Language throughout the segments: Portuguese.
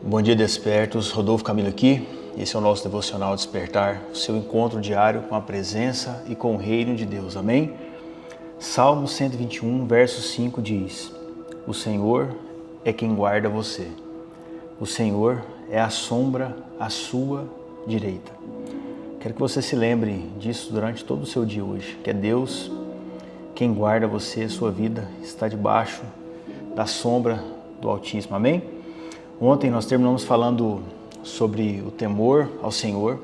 Bom dia, despertos. Rodolfo Camilo aqui. Esse é o nosso Devocional Despertar, o seu encontro diário com a presença e com o reino de Deus. Amém? Salmo 121, verso 5 diz: O Senhor é quem guarda você. O Senhor é a sombra à sua direita. Quero que você se lembre disso durante todo o seu dia hoje, que é Deus quem guarda você, a sua vida está debaixo da sombra do Altíssimo. Amém? Ontem nós terminamos falando sobre o temor ao Senhor,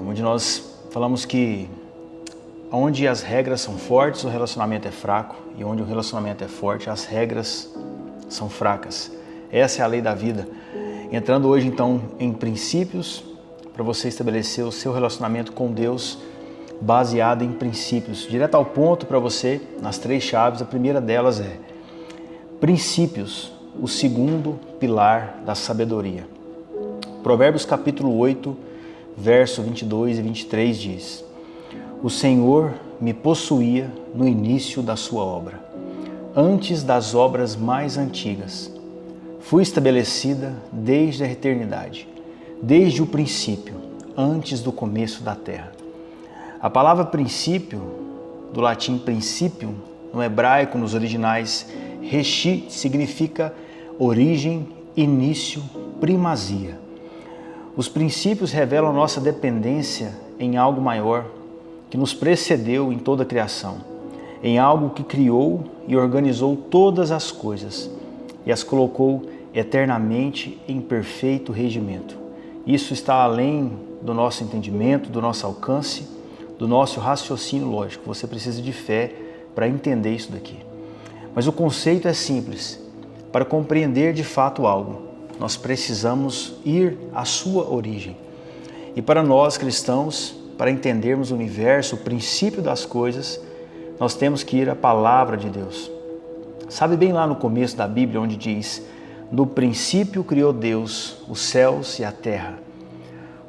onde nós falamos que onde as regras são fortes, o relacionamento é fraco, e onde o relacionamento é forte, as regras são fracas. Essa é a lei da vida. Entrando hoje então em princípios para você estabelecer o seu relacionamento com Deus baseado em princípios. Direto ao ponto para você, nas 3 chaves, a primeira delas é princípios, o segundo pilar da sabedoria. Provérbios capítulo 8, verso 22 e 23 diz: O Senhor me possuía no início da sua obra, antes das obras mais antigas. Fui estabelecida desde a eternidade, desde o princípio, antes do começo da terra. A palavra princípio, do latim principium, no hebraico, nos originais, reshi, significa origem, início, primazia. Os princípios revelam a nossa dependência em algo maior que nos precedeu em toda a criação, em algo que criou e organizou todas as coisas e as colocou eternamente em perfeito regimento. Isso está além do nosso entendimento, do nosso alcance, do nosso raciocínio lógico. Você precisa de fé para entender isso daqui. Mas o conceito é simples. Para compreender de fato algo, nós precisamos ir à sua origem. E para nós cristãos, para entendermos o universo, o princípio das coisas, nós temos que ir à palavra de Deus. Sabe bem lá no começo da Bíblia, onde diz: No princípio criou Deus os céus e a terra.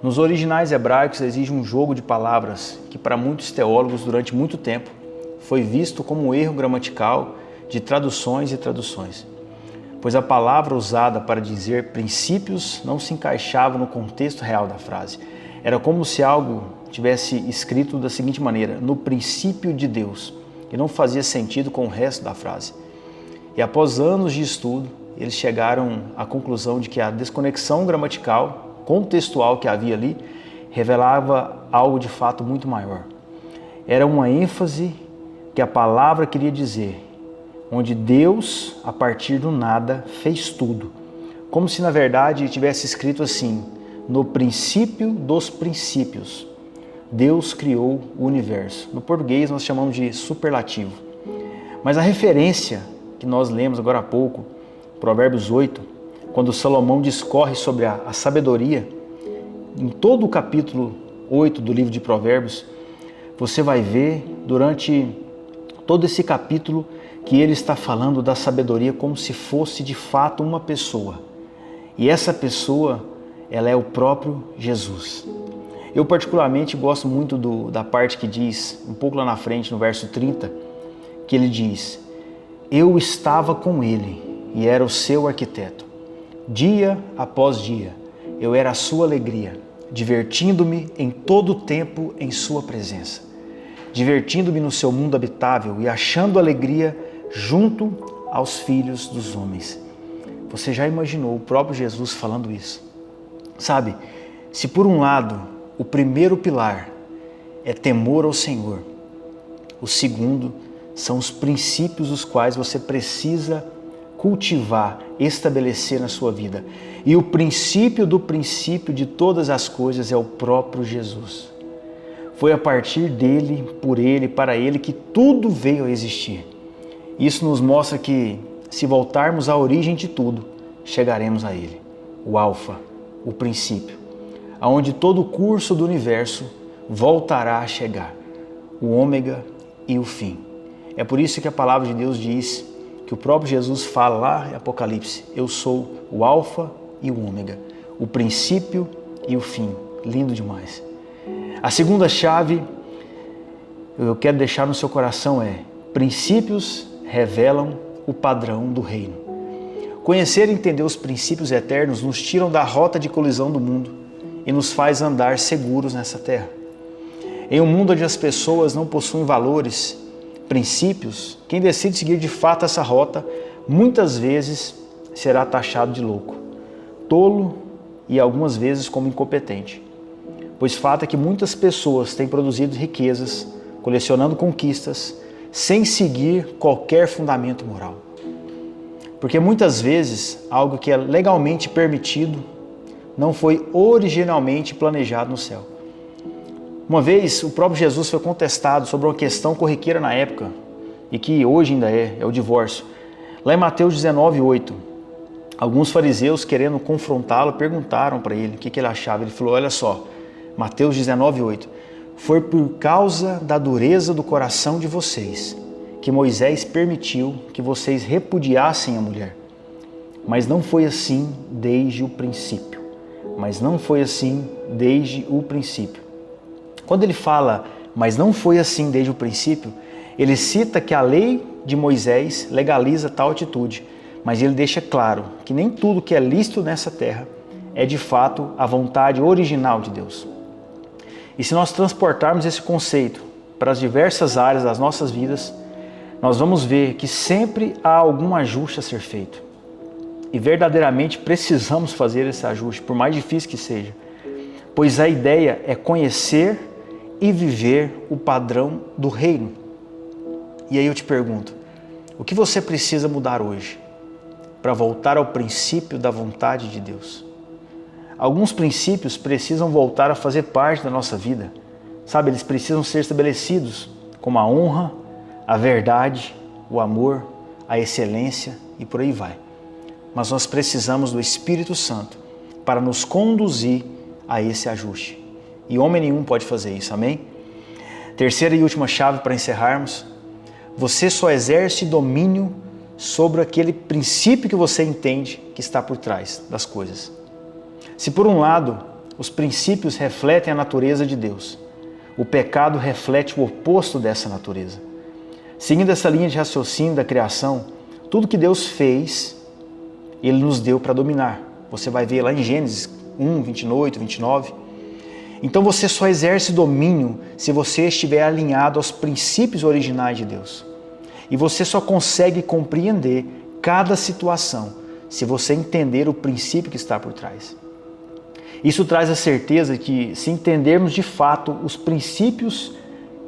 Nos originais hebraicos existe um jogo de palavras que para muitos teólogos durante muito tempo foi visto como um erro gramatical de traduções e traduções, pois a palavra usada para dizer princípios não se encaixava no contexto real da frase. Era como se algo tivesse escrito da seguinte maneira: no princípio de Deus, e não fazia sentido com o resto da frase. E após anos de estudo, eles chegaram à conclusão de que a desconexão gramatical, contextual que havia ali, revelava algo de fato muito maior. Era uma ênfase que a palavra queria dizer, onde Deus, a partir do nada, fez tudo. Como se na verdade tivesse escrito assim: no princípio dos princípios, Deus criou o universo. No português nós chamamos de superlativo. Mas a referência que nós lemos agora há pouco, Provérbios 8, quando Salomão discorre sobre a sabedoria, em todo o capítulo 8 do livro de Provérbios, você vai ver durante todo esse capítulo que ele está falando da sabedoria como se fosse de fato uma pessoa. E essa pessoa, ela é o próprio Jesus. Eu particularmente gosto muito da parte que diz, um pouco lá na frente, no verso 30, que ele diz: Eu estava com ele e era o seu arquiteto. Dia após dia, eu era a sua alegria, divertindo-me em todo o tempo em sua presença, divertindo-me no seu mundo habitável e achando alegria junto aos filhos dos homens. Você já imaginou o próprio Jesus falando isso? Sabe, se por um lado o primeiro pilar é temor ao Senhor, o segundo são os princípios os quais você precisa cultivar, estabelecer na sua vida. E o princípio do princípio de todas as coisas é o próprio Jesus. Foi a partir dele, por ele, para ele que tudo veio a existir. Isso nos mostra que, se voltarmos à origem de tudo, chegaremos a ele, o Alfa, o princípio, aonde todo o curso do universo voltará a chegar, o Ômega e o fim. É por isso que a palavra de Deus diz, que o próprio Jesus fala lá em Apocalipse: Eu sou o Alfa e o Ômega, o princípio e o fim. Lindo demais. A segunda chave eu quero deixar no seu coração é: princípios revelam o padrão do reino. Conhecer e entender os princípios eternos nos tiram da rota de colisão do mundo e nos faz andar seguros nessa terra. Em um mundo onde as pessoas não possuem valores, princípios, quem decide seguir de fato essa rota, muitas vezes será taxado de louco, tolo e algumas vezes como incompetente. Pois fato é que muitas pessoas têm produzido riquezas, colecionando conquistas, sem seguir qualquer fundamento moral. Porque muitas vezes algo que é legalmente permitido não foi originalmente planejado no céu. Uma vez o próprio Jesus foi contestado sobre uma questão corriqueira na época e que hoje ainda é o divórcio. Lá em Mateus 19:8, alguns fariseus querendo confrontá-lo perguntaram para ele o que ele achava. Ele falou, olha só, Mateus 19:8, foi por causa da dureza do coração de vocês que Moisés permitiu que vocês repudiassem a mulher. Mas não foi assim desde o princípio. Mas não foi assim desde o princípio. Quando ele fala, mas não foi assim desde o princípio, ele cita que a lei de Moisés legaliza tal atitude, mas ele deixa claro que nem tudo que é lícito nessa terra é de fato a vontade original de Deus. E se nós transportarmos esse conceito para as diversas áreas das nossas vidas, nós vamos ver que sempre há algum ajuste a ser feito. E verdadeiramente precisamos fazer esse ajuste, por mais difícil que seja. Pois a ideia é conhecer e viver o padrão do reino. E aí eu te pergunto, o que você precisa mudar hoje para voltar ao princípio da vontade de Deus? Alguns princípios precisam voltar a fazer parte da nossa vida. Sabe, eles precisam ser estabelecidos, como a honra, a verdade, o amor, a excelência e por aí vai. Mas nós precisamos do Espírito Santo para nos conduzir a esse ajuste. E homem nenhum pode fazer isso, amém? Terceira e última chave para encerrarmos. Você só exerce domínio sobre aquele princípio que você entende que está por trás das coisas. Se por um lado, os princípios refletem a natureza de Deus, o pecado reflete o oposto dessa natureza. Seguindo essa linha de raciocínio da criação, tudo que Deus fez, Ele nos deu para dominar. Você vai ver lá em Gênesis 1, 28, 29. Então você só exerce domínio se você estiver alinhado aos princípios originais de Deus. E você só consegue compreender cada situação se você entender o princípio que está por trás. Isso traz a certeza que, se entendermos de fato os princípios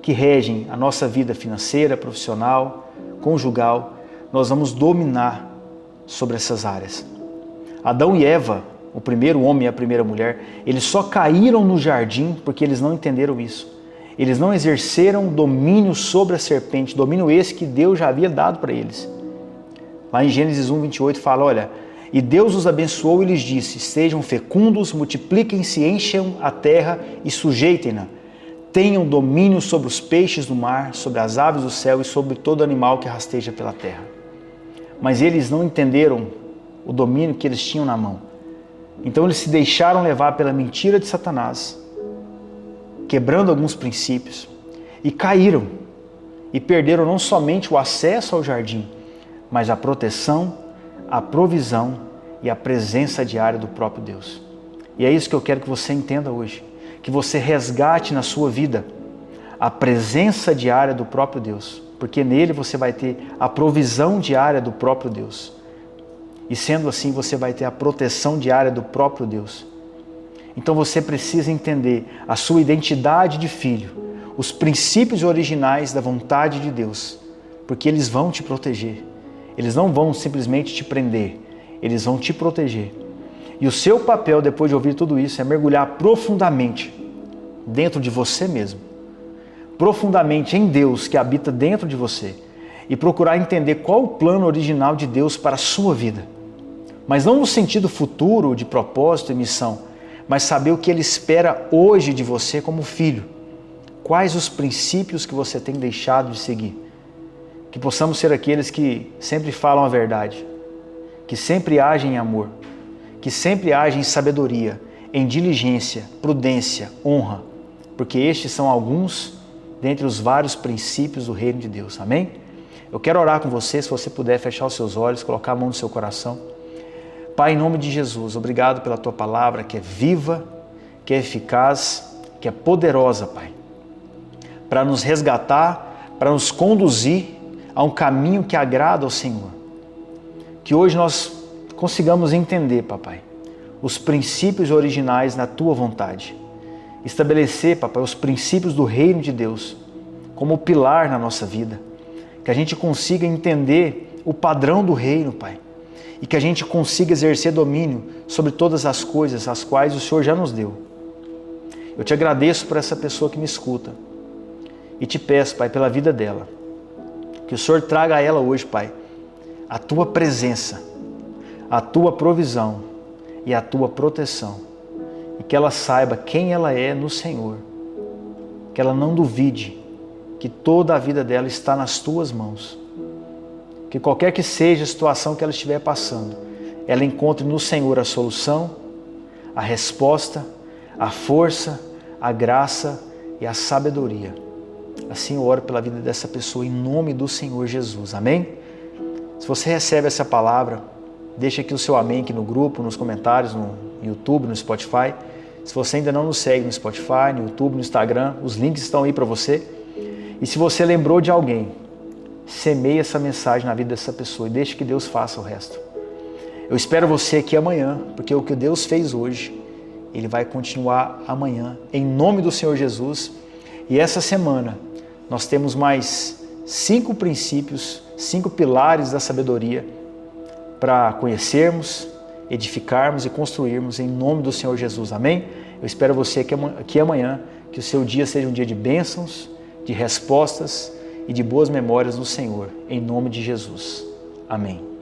que regem a nossa vida financeira, profissional, conjugal, nós vamos dominar sobre essas áreas. Adão e Eva, o primeiro homem e a primeira mulher, eles só caíram no jardim porque eles não entenderam isso. Eles não exerceram domínio sobre a serpente, domínio esse que Deus já havia dado para eles. Lá em Gênesis 1, 28 fala, olha, e Deus os abençoou e lhes disse, sejam fecundos, multipliquem-se, encham a terra e sujeitem-na. Tenham domínio sobre os peixes do mar, sobre as aves do céu e sobre todo animal que rasteja pela terra. Mas eles não entenderam o domínio que eles tinham na mão. Então eles se deixaram levar pela mentira de Satanás, quebrando alguns princípios, e caíram, e perderam não somente o acesso ao jardim, mas a proteção, a provisão e a presença diária do próprio Deus. E é isso que eu quero que você entenda hoje, que você resgate na sua vida a presença diária do próprio Deus, porque nele você vai ter a provisão diária do próprio Deus. E sendo assim, você vai ter a proteção diária do próprio Deus. Então você precisa entender a sua identidade de filho, os princípios originais da vontade de Deus, porque eles vão te proteger. Eles não vão simplesmente te prender, eles vão te proteger. E o seu papel, depois de ouvir tudo isso, é mergulhar profundamente dentro de você mesmo, profundamente em Deus que habita dentro de você, e procurar entender qual o plano original de Deus para a sua vida. Mas não no sentido futuro de propósito e missão, mas saber o que Ele espera hoje de você como filho. Quais os princípios que você tem deixado de seguir. Que possamos ser aqueles que sempre falam a verdade, que sempre agem em amor, que sempre agem em sabedoria, em diligência, prudência, honra, porque estes são alguns dentre os vários princípios do reino de Deus. Amém? Eu quero orar com você, se você puder fechar os seus olhos, colocar a mão no seu coração. Pai, em nome de Jesus, obrigado pela Tua palavra que é viva, que é eficaz, que é poderosa, Pai, para nos resgatar, para nos conduzir a um caminho que agrada ao Senhor. Que hoje nós consigamos entender, Papai, os princípios originais na Tua vontade. Estabelecer, Papai, os princípios do reino de Deus como pilar na nossa vida. Que a gente consiga entender o padrão do reino, Pai. E que a gente consiga exercer domínio sobre todas as coisas as quais o Senhor já nos deu. Eu te agradeço por essa pessoa que me escuta. E te peço, Pai, pela vida dela. Que o Senhor traga a ela hoje, Pai, a Tua presença, a Tua provisão e a Tua proteção. E que ela saiba quem ela é no Senhor. Que ela não duvide que toda a vida dela está nas Tuas mãos. Que qualquer que seja a situação que ela estiver passando, ela encontre no Senhor a solução, a resposta, a força, a graça e a sabedoria. Assim eu oro pela vida dessa pessoa em nome do Senhor Jesus. Amém? Se você recebe essa palavra, deixa aqui o seu amém aqui no grupo, nos comentários, no YouTube, no Spotify. Se você ainda não nos segue no Spotify, no YouTube, no Instagram, os links estão aí para você. E se você lembrou de alguém, semeie essa mensagem na vida dessa pessoa e deixe que Deus faça o resto. Eu espero você aqui amanhã, porque o que Deus fez hoje, Ele vai continuar amanhã, em nome do Senhor Jesus. E essa semana nós temos mais 5 princípios, 5 pilares da sabedoria para conhecermos, edificarmos e construirmos em nome do Senhor Jesus. Amém? Eu espero você aqui amanhã, que o seu dia seja um dia de bênçãos, de respostas e de boas memórias no Senhor, em nome de Jesus. Amém.